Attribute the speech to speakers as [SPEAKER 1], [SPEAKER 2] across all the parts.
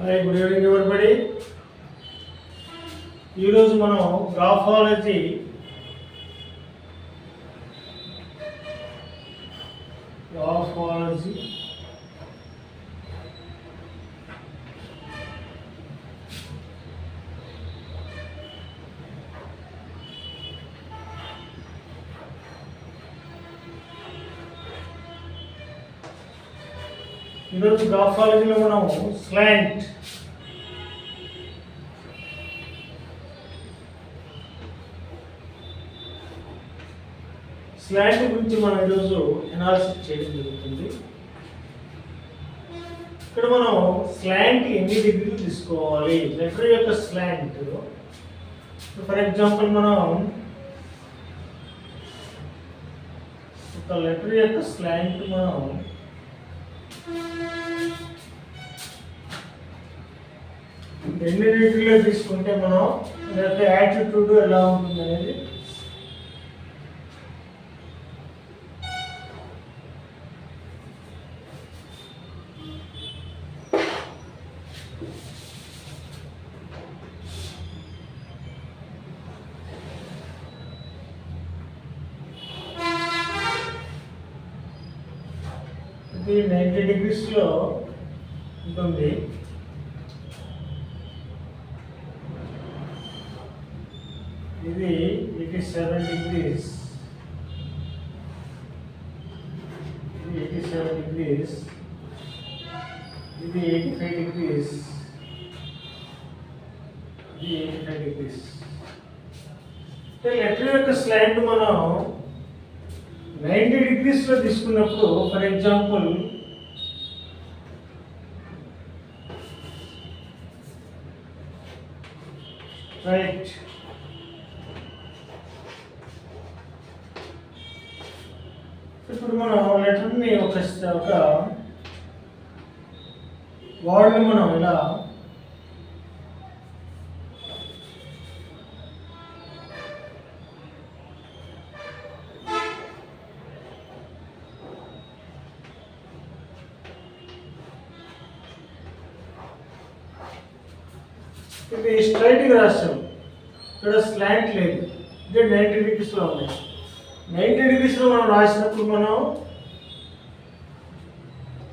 [SPEAKER 1] Hi, good evening everybody. ఈరోజు మనం graphology గ్రాఫాలజీలో మనం స్లాంట్ గురించి మనం ఈరోజు ఎనాలిసిస్ చేయడం జరుగుతుంది. ఇక్కడ మనం స్లాంట్ ఎన్ని డిగ్రీలు తీసుకోవాలి, లెటర్ యొక్క స్లాంట్. ఫర్ ఎగ్జాంపుల్ మనం ఒక లెటర్ యొక్క స్లాంట్ మనం ఎన్ని డిగ్రీలో తీసుకుంటే మనం లేకపోతే యాటిట్యూడ్ ఎలా ఉంటుంది అనేది ఇది 90 డిగ్రీస్లో ఉంటుంది. ఇది 87 డిగ్రీస్, ఇది 87 డిగ్రీస్, ఇది 85 డిగ్రీస్, ఇది 85 డిగ్రీస్. లెటర్ యొక్క స్లాంట్ మనం 90 డిగ్రీస్లో తీసుకున్నప్పుడు ఫర్ ఎగ్జాంపుల్ రైట్, ఇప్పుడు మనం లెటర్ని ఒక వర్డ్ని మనం ఇలా ఇది స్ట్రైట్గా రాస్తాం, ఇక్కడ స్లాంట్ లేదు. ఇది 90 డిగ్రీస్లో ఉంది. 90 డిగ్రీస్లో మనం రాసినప్పుడు మనం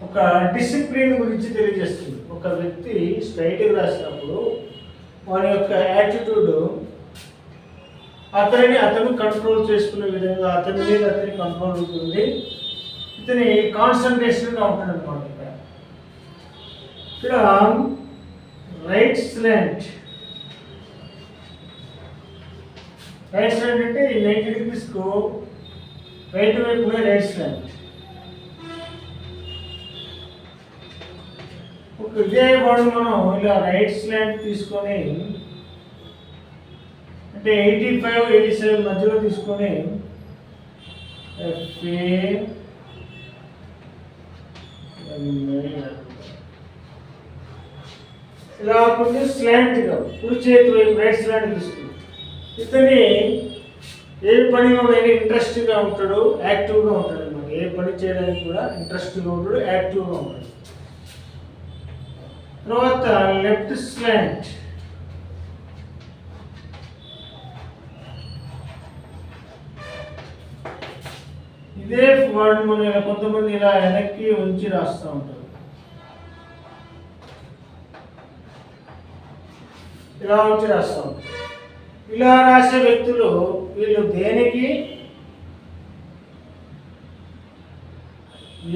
[SPEAKER 1] ఒక డిసిప్లిన్ గురించి తెలియజేస్తుంది. ఒక వ్యక్తి స్ట్రైట్గా రాసినప్పుడు వాని యొక్క యాటిట్యూడ్ అతను కంట్రోల్ చేసుకునే విధంగా అతని మీద అతని కంట్రోల్ ఉంటుంది. ఇతని కాన్సన్ట్రేషన్గా ఉంటుంది అనమాట. ఇక్కడ రైట్ స్లాంట్ అంటే ఈ 90 డిగ్రీస్కు రైట్ వైపునే రైట్ స్లాంట్. ఒక ఇదే వర్డ్ మనం ఇలా రైట్ స్లాంట్ తీసుకొని అంటే 85, 87 మధ్యలో తీసుకొని ఇలా కొంచెం స్లాంట్గా కుడి చేతి వైపు రైట్ స్లాంట్ తీసుకుంటాం. ఇతని ఏ పనిలోనైనా ఇంట్రెస్ట్గా ఉంటాడు, యాక్టివ్గా ఉంటాడు అనమాట. ఏ పని చేయడానికి కూడా ఇంట్రెస్ట్గా ఉంటాడు, యాక్టివ్గా ఉంటాడు. తర్వాత లెఫ్ట్ స్లాంట్, ఇదే వర్డ్ మనం ఇలా కొంతమంది ఇలా వెనక్కి ఉంచి రాస్తూ ఉంటారు. ఇలా ఉంచి రాస్తాం. ఇలా రాసే వ్యక్తులు వీళ్ళు దేనికి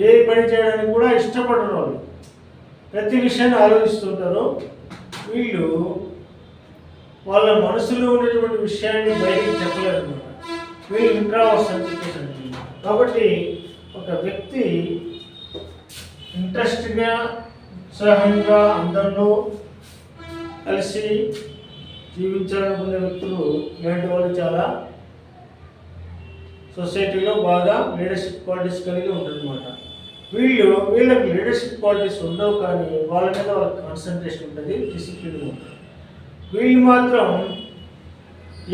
[SPEAKER 1] ఏ పని చేయడానికి కూడా ఇష్టపడరు. వాళ్ళు ప్రతి విషయాన్ని ఆలోచిస్తుంటారు. వీళ్ళు వాళ్ళ మనసులో ఉన్నటువంటి విషయాన్ని బయటికి చెప్పలేరు అనమాట. వీళ్ళు ఇంట్రావర్ట్స్ అని చెప్పేసి. కాబట్టి ఒక వ్యక్తి ఇంట్రెస్ట్గా, ఉత్సాహంగా అందరిలో కలిసి జీవించాలనుకునే వ్యక్తులు ఇలాంటి వాళ్ళు చాలా సొసైటీలో బాగా లీడర్షిప్ క్వాలిటీస్ కలిగి ఉంటారన్నమాట. వీళ్ళకి లీడర్షిప్ క్వాలిటీస్ ఉండవు, కానీ వాళ్ళ మీద వాళ్ళకి కాన్సన్ట్రేషన్ ఉంటుంది, డిసిప్లిన్ ఉంటుంది. వీళ్ళు మాత్రం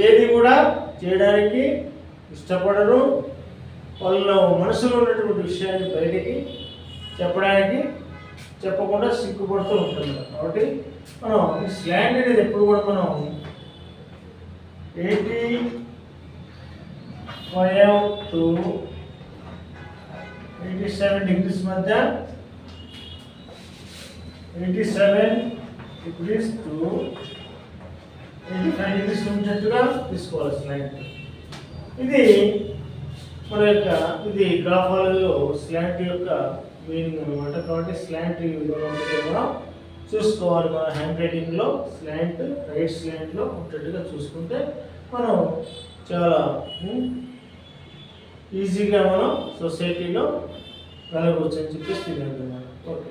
[SPEAKER 1] ఏది కూడా చేయడానికి ఇష్టపడరు. వాళ్ళ మనసులో ఉన్నటువంటి విషయాన్ని బయటికి చెప్పడానికి చెప్పకుండా సిగ్గుపడుతూ ఉంటుంది. కాబట్టి మనం స్లాంట్ అనేది ఎప్పుడు కూడా మనం 85 to 87 degrees మధ్య 87 degrees to 85 degrees ఉండేట్టుగా తీసుకోవాలి స్లాంట్. ఇది మన యొక్క ఇది గ్రాఫాలలో స్లాంట్ యొక్క మీనింగ్ అనమాట. కాబట్టి స్లాంట్ ఈ విధంగా ఉంటే మనం చూసుకోవాలి. మన హ్యాండ్ రైటింగ్లో స్లాంట్ రైట్ స్లాంట్లో ఉండేట్టుగా చూసుకుంటే మనం చాలా ఈజీగా మనం సొసైటీలో కలగవచ్చు అని చెప్పేసి తెలియదు. ఓకే.